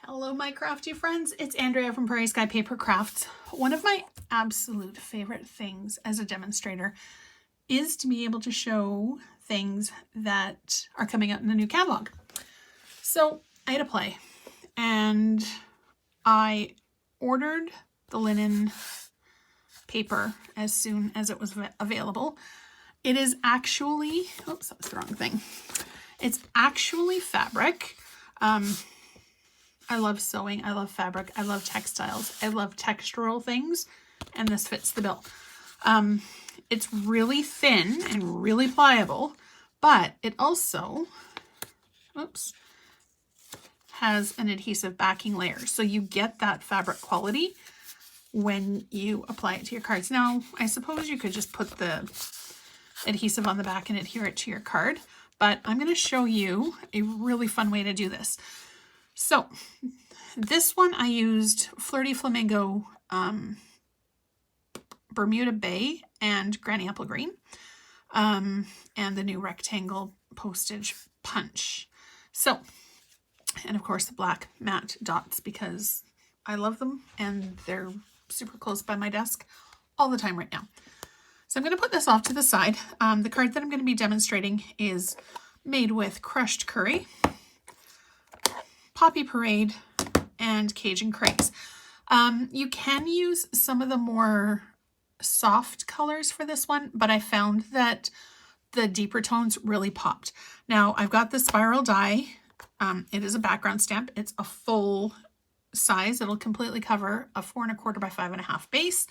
Hello my crafty friends, it's Andrea from Prairie Sky Paper Crafts. One of my absolute favorite things as a demonstrator is to be able to show things that are coming out in the new catalog. So I had a play and I ordered the linen paper as soon as it was available. It is actually, oops, that's the wrong thing. It's actually fabric. I love sewing, I love fabric, I love textiles, I love textural things, and this fits the bill. It's really thin and really pliable, but it also, oops, has an adhesive backing layer. So you get that fabric quality when you apply it to your cards. Now, I suppose you could just put the adhesive on the back and adhere it to your card, but I'm going to show you a really fun way to do this. So this one I used Flirty Flamingo, Bermuda Bay and Granny Apple Green, and the new rectangle postage punch. So, and of course the black matte dots because I love them and they're super close by my desk all the time right now. So I'm going to put this off to the side. The card that I'm going to be demonstrating is made with crushed curry, Poppy Parade, and Cajun Craze. You can use some of the more soft colors for this one, but I found that the deeper tones really popped. Now I've got the spiral die. It is a background stamp. It's a full size. It'll completely cover a 4 1/4 by 5.5 base.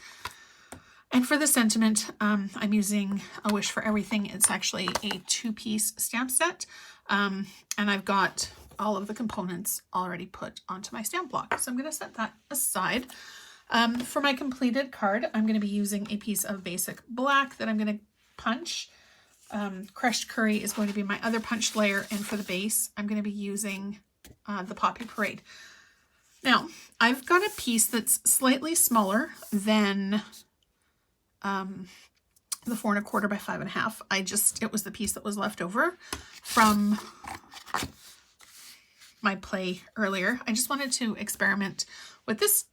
And for the sentiment, I'm using A Wish for Everything. It's actually a 2-piece stamp set. And I've got all of the components already put onto my stamp block. So I'm going to set that aside. For my completed card, I'm going to be using a piece of basic black that I'm going to punch. Crushed curry is going to be my other punched layer. And for the base, I'm going to be using the Poppy Parade. Now, I've got a piece that's slightly smaller than the 4 1/4 by 5.5. It was the piece that was left over from my play earlier. I just wanted to experiment with this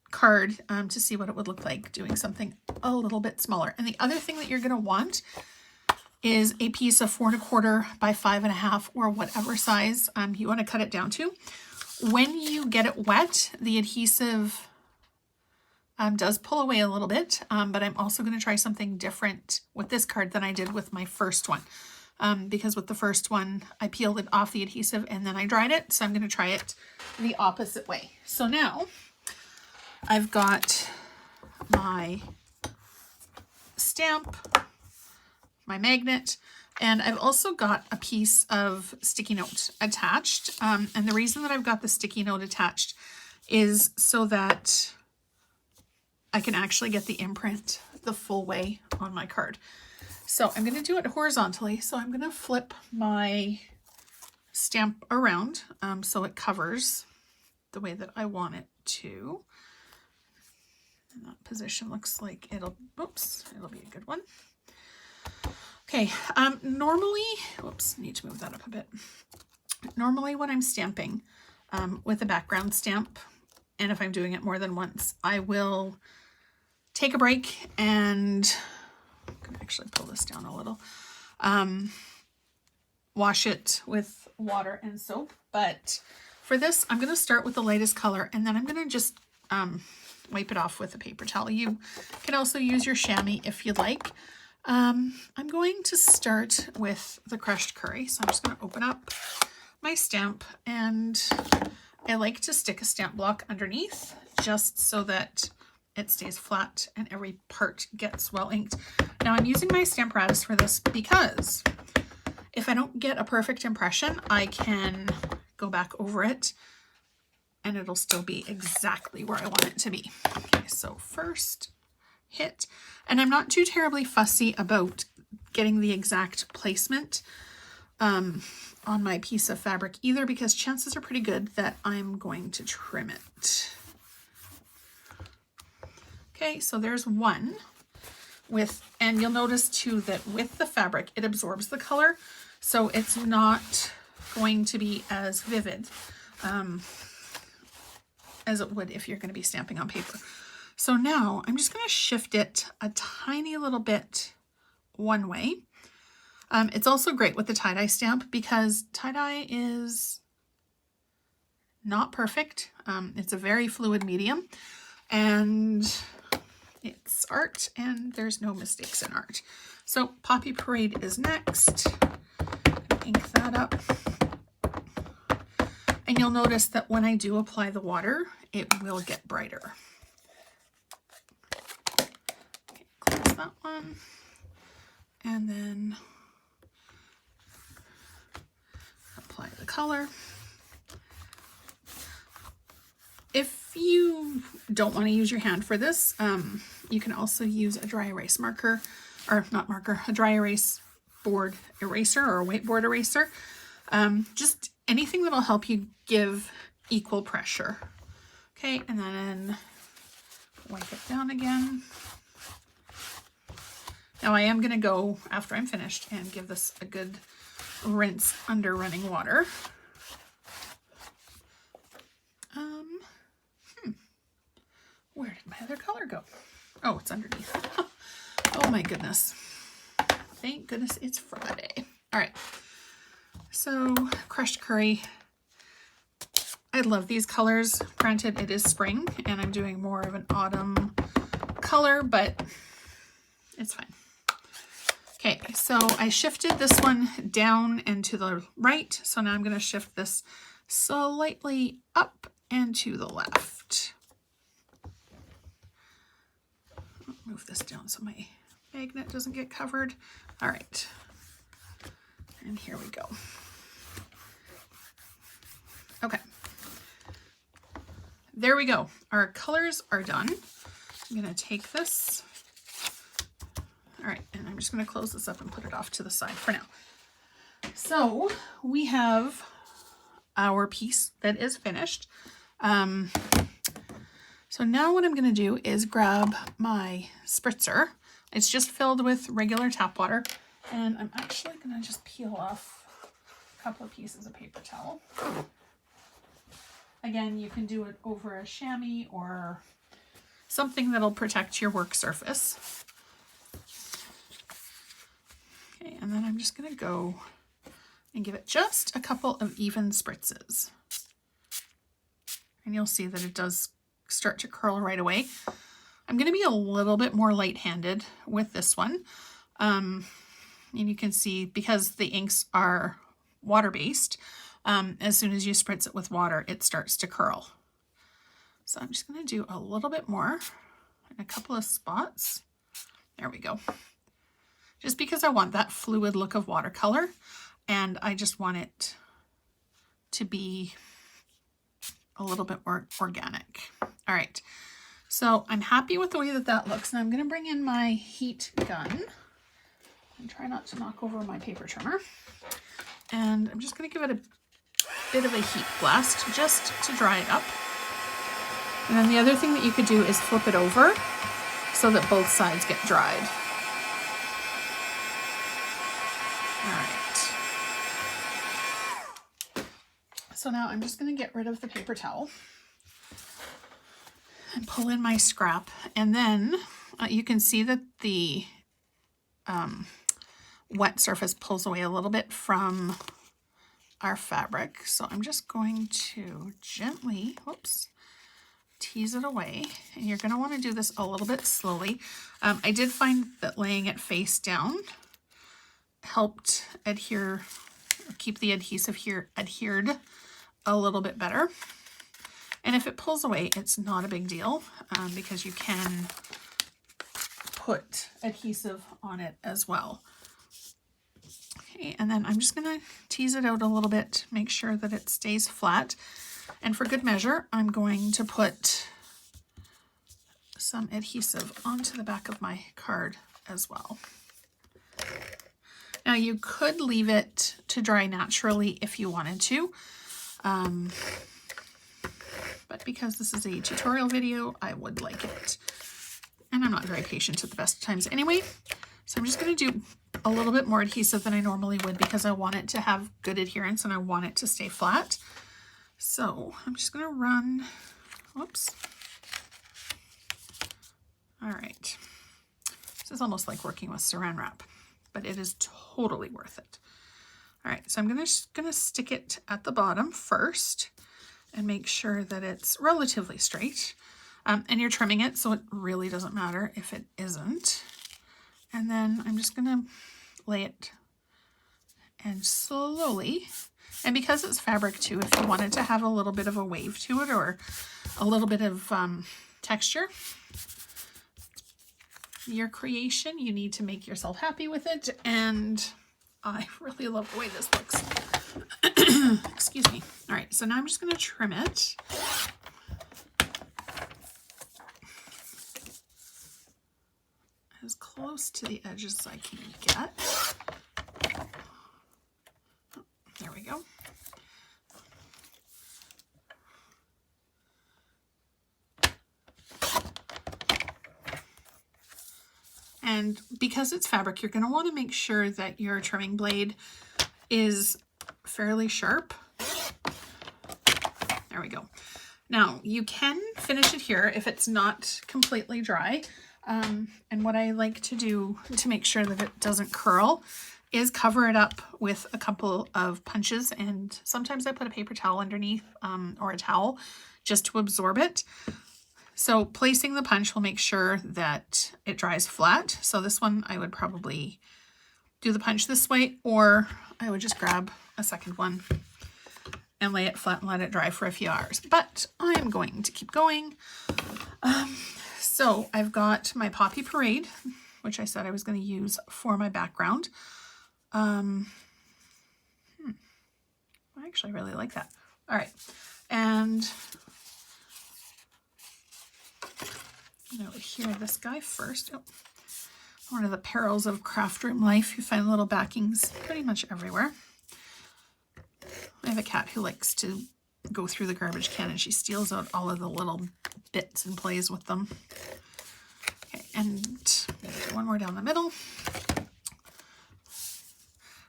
card to see what it would look like doing something a little bit smaller. And the other thing that you're going to want is a piece of 4 1/4 by 5.5 or whatever size you want to cut it down to. When you get it wet, the adhesive does pull away a little bit, but I'm also going to try something different with this card than I did with my first one. Because with the first one, I peeled it off the adhesive and then I dried it. So I'm going to try it the opposite way. So now I've got my stamp, my magnet, and I've also got a piece of sticky note attached. And the reason that I've got the sticky note attached is so that I can actually get the imprint the full way on my card. So I'm going to do it horizontally. So I'm going to flip my stamp around so it covers the way that I want it to. And that position looks like it'll be a good one. Okay, normally, whoops, need to move that up a bit. Normally when I'm stamping with a background stamp, and if I'm doing it more than once, I will take a break and I'm going to actually pull this down a little. Wash it with water and soap. But for this, I'm going to start with the lightest color and then I'm going to just wipe it off with a paper towel. You can also use your chamois if you'd like. I'm going to start with the crushed curry. So I'm just going to open up my stamp and I like to stick a stamp block underneath just so that it stays flat and every part gets well inked. Now I'm using my Stamparatus for this because if I don't get a perfect impression, I can go back over it and it'll still be exactly where I want it to be. Okay, so first hit, and I'm not too terribly fussy about getting the exact placement on my piece of fabric either because chances are pretty good that I'm going to trim it. Okay, so there's one and you'll notice too that with the fabric, it absorbs the color. So it's not going to be as vivid. as it would if you're going to be stamping on paper. So now I'm just going to shift it a tiny little bit one way. It's also great with the tie-dye stamp because tie-dye is not perfect. It's a very fluid medium, and it's art, and there's no mistakes in art. So Poppy Parade is next. Ink that up. And you'll notice that when I do apply the water, it will get brighter. Okay, close that one. And then apply the color. If you don't want to use your hand for this, you can also use a dry erase marker, or not marker, a dry erase board eraser or a whiteboard eraser. Just anything that'll help you give equal pressure. Okay, and then wipe it down again. Now I am going to go, after I'm finished, and give this a good rinse under running water. Where did my other color go? Oh, it's underneath. Oh my goodness. Thank goodness it's Friday. All right. So crushed curry. I love these colors. Granted, it is spring and I'm doing more of an autumn color, but it's fine. Okay, so I shifted this one down and to the right. So now I'm going to shift this slightly up and to the left. Move this down so my magnet doesn't get covered. All right. And here we go. Okay. There we go. Our colors are done. I'm going to take this. All right. And I'm just going to close this up and put it off to the side for now. So we have our piece that is finished. So now what I'm going to do is grab my spritzer. It's just filled with regular tap water. And I'm actually going to just peel off a couple of pieces of paper towel. Again, you can do it over a chamois or something that'll protect your work surface. Okay, and then I'm just going to go and give it just a couple of even spritzes. And you'll see that it does start to curl right away. I'm going to be a little bit more light-handed with this one. And you can see because the inks are water-based, as soon as you spritz it with water, it starts to curl. So I'm just going to do a little bit more in a couple of spots. There we go. Just because I want that fluid look of watercolor, and I just want it to be a little bit more organic. All right, so I'm happy with the way that that looks. And I'm going to bring in my heat gun and try not to knock over my paper trimmer. And I'm just going to give it a bit of a heat blast just to dry it up. And then the other thing that you could do is flip it over so that both sides get dried. All right. So now I'm just going to get rid of the paper towel and pull in my scrap. And then you can see that the wet surface pulls away a little bit from our fabric. So I'm just going to gently, whoops, tease it away. And you're going to want to do this a little bit slowly. I did find that laying it face down helped adhere, keep the adhesive here adhered a little bit better. And if it pulls away, it's not a big deal because you can put adhesive on it as well. Okay, and then I'm just going to tease it out a little bit, make sure that it stays flat. And for good measure, I'm going to put some adhesive onto the back of my card as well. Now you could leave it to dry naturally if you wanted to. But because this is a tutorial video, I would like it. And I'm not very patient at the best of times anyway. So I'm just going to do a little bit more adhesive than I normally would because I want it to have good adherence and I want it to stay flat. So I'm just going to run Whoops. All right. This is almost like working with saran wrap, but it is totally worth it. All right, so I'm gonna stick it at the bottom first and make sure that it's relatively straight. And you're trimming it, so it really doesn't matter if it isn't. And then I'm just gonna lay it and slowly, and because it's fabric too, if you wanted to have a little bit of a wave to it or a little bit of texture, your creation, you need to make yourself happy with it. And I really love the way this looks. Excuse me. All right, so now I'm just going to trim it. As close to the edge as I can get. Oh, there we go. And because it's fabric, you're going to want to make sure that your trimming blade is fairly sharp. There we go. Now, you can finish it here if it's not completely dry. And what I like to do to make sure that it doesn't curl is cover it up with a couple of punches. And sometimes I put a paper towel underneath or a towel just to absorb it. So placing the punch will make sure that it dries flat. So this one, I would probably do the punch this way, or I would just grab a second one and lay it flat and let it dry for a few hours. But I am going to keep going. So I've got my Poppy Parade, which I said I was going to use for my background. I actually really like that. All right. And I would adhere this guy first. Oh, one of the perils of craft room life. You find little backings pretty much everywhere. I have a cat who likes to go through the garbage can and she steals out all of the little bits and plays with them. Okay, and one more down the middle.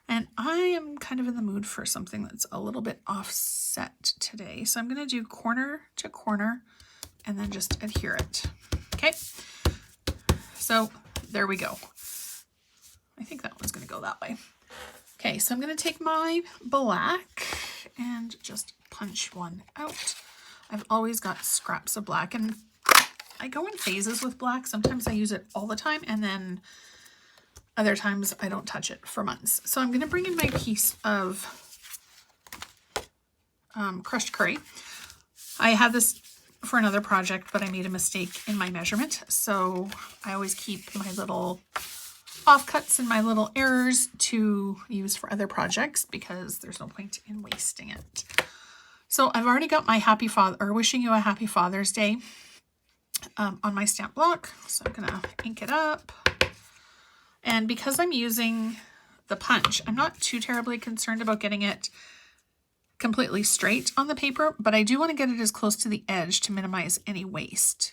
And I am kind of in the mood for something that's a little bit offset today. So I'm going to do corner to corner and then just adhere it. Okay, so there we go. I think that one's going to go that way. Okay, so I'm going to take my black and just punch one out. I've always got scraps of black, and I go in phases with black. Sometimes I use it all the time, and then other times I don't touch it for months. So I'm going to bring in my piece of crushed curry. I have this for another project, but I made a mistake in my measurement. So I always keep my little offcuts and my little errors to use for other projects because there's no point in wasting it. So I've already got my happy father, or wishing you a happy Father's Day on my stamp block. So I'm gonna ink it up. And because I'm using the punch, I'm not too terribly concerned about getting it completely straight on the paper, but I do want to get it as close to the edge to minimize any waste.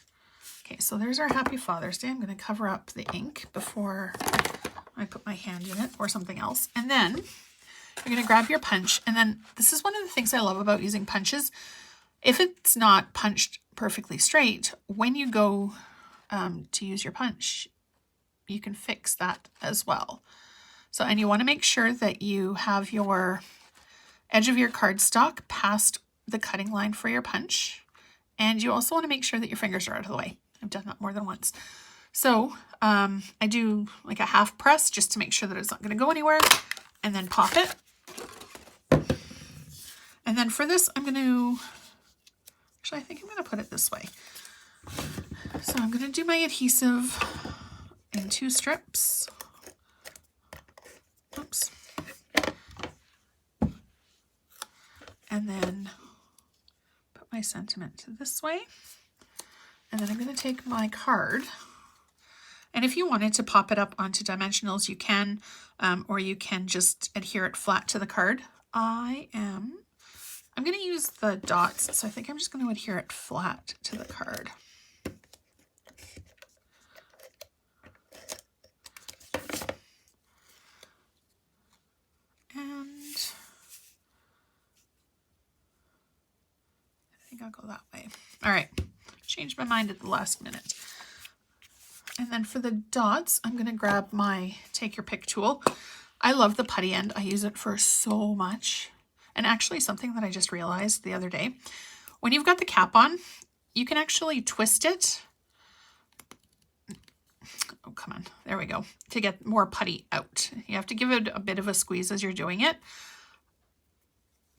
Okay, so there's our happy Father's Day. I'm going to cover up the ink before I put my hand in it or something else. And then you're going to grab your punch. And then this is one of the things I love about using punches. If it's not punched perfectly straight, when you go to use your punch, you can fix that as well. So, and you want to make sure that you have your edge of your cardstock past the cutting line for your punch. And you also want to make sure that your fingers are out of the way. I've done that more than once. So I do like a half press just to make sure that it's not going to go anywhere, and then pop it. And then for this, I'm going to, actually, I think I'm going to put it this way. So I'm going to do my adhesive in 2 strips. Oops. And then put my sentiment this way. And then I'm going to take my card. And if you wanted to pop it up onto dimensionals, you can, or you can just adhere it flat to the card. I'm going to use the dots, so I think I'm just going to adhere it flat to the card. And I think I'll go that way. All right. changed my mind at the last minute. And then for the dots, I'm going to grab my take your pick tool. I love the putty end. I use it for so much. And actually something that I just realized the other day, when you've got the cap on, you can actually twist it. Oh, come on. There we go. To get more putty out. You have to give it a bit of a squeeze as you're doing it.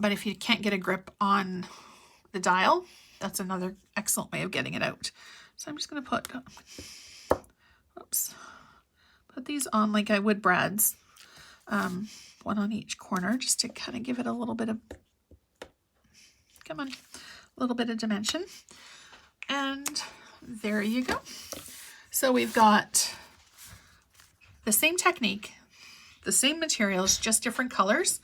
But if you can't get a grip on the dial, that's another excellent way of getting it out. So I'm just going to put, oops, put these on like I would Brad's. One on each corner just to kind of give it a little bit of, come on, a little bit of dimension. And there you go. So we've got the same technique, the same materials, just different colors.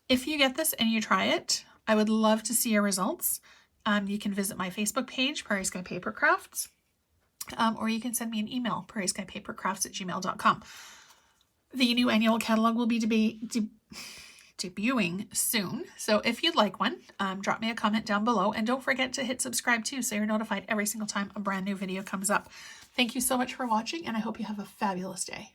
If you get this and you try it, I would love to see your results. You can visit my Facebook page, Prairie Sky Paper Crafts, or you can send me an email, prairieskypapercrafts@gmail.com. The new annual catalog will be debuting soon. So if you'd like one, drop me a comment down below, and don't forget to hit subscribe too, so you're notified every single time a brand new video comes up. Thank you so much for watching, and I hope you have a fabulous day.